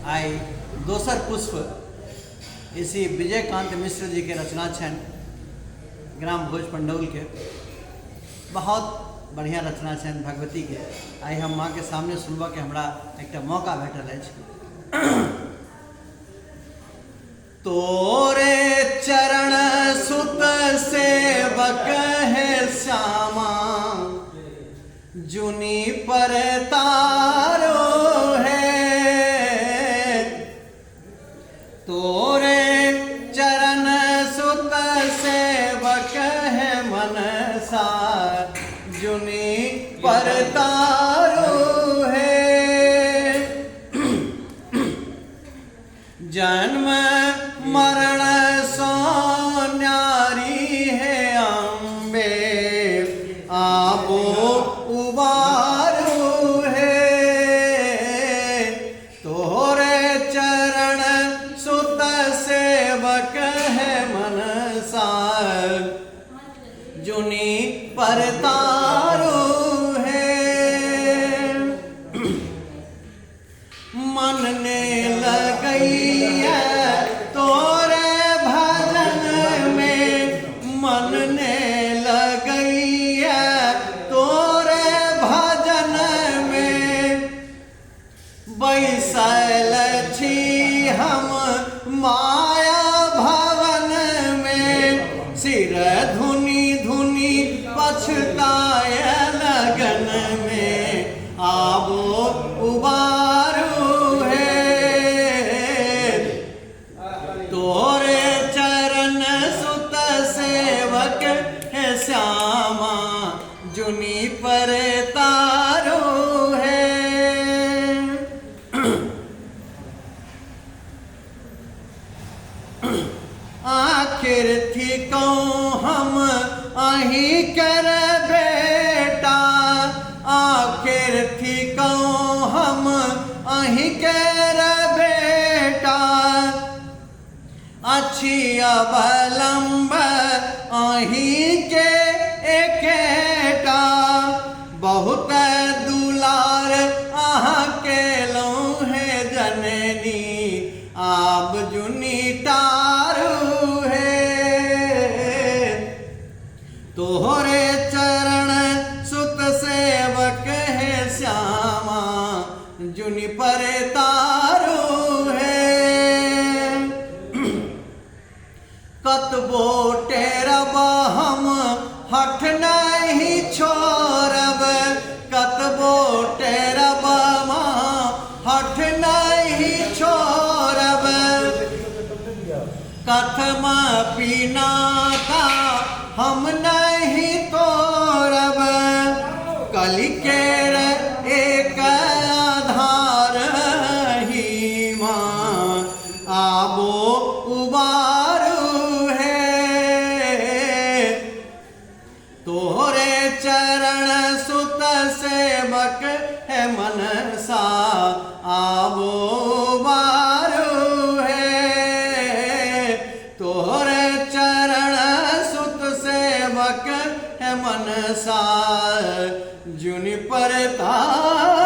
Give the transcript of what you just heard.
आई दोसर पुष्प इसी विजयकांत मिश्र जी के रचना छन ग्राम भोज पंडौल के। बहुत बढ़िया रचना छन भगवती के। आई हम माँ के सामने सुनबा के हमरा एक मौका भेटल है। तोरे चरण सुत सेवक है श्यामा, जुनी पर तारो है। तोरे चरण सुत सेवक है मनसा, जुनी पर तारो है। जन्म मरण सो न्यारी है अम्बे, आबो उबारू है। तोरे चरण सुत सेवक है मनसा, जुनी पर तारू है। मन ने लगई तोरे भजन में, मन ने लगई तोरे भजन में। बैसल छी हम माया भवन में, सिर धुनी धुनी पछताय लगन में। आबो उबारू है। तोरे चरण सुत सेवक है श्यामा, जुनी पर तारो है। आखिर थी कहूँ हम अहीं कर बेटा, आखिर थी कहूँ हम अहीं कर बेटा। अच्छी अवलंब अहीं के एकेटा, बहुत दुलार अहाँ के लौं है जननी, आप जुनी तारू है। तोहरे चरण सुत सेवक है श्यामा, जुनी पर तारू है। कतबो टेरब हम हठ नहीं छोड़ब, कतबो टेरब हठ नहीं छोड़ब। कथम पीना का हम नहीं तोड़ब, कलि केर एक आधार ही माँ। आबो उबारू है। तोरे चरण सुत सेवक है मनसा, आबो उबारू है। तोरे चरण सुत सेवक है मनसा, जुनि पर तारो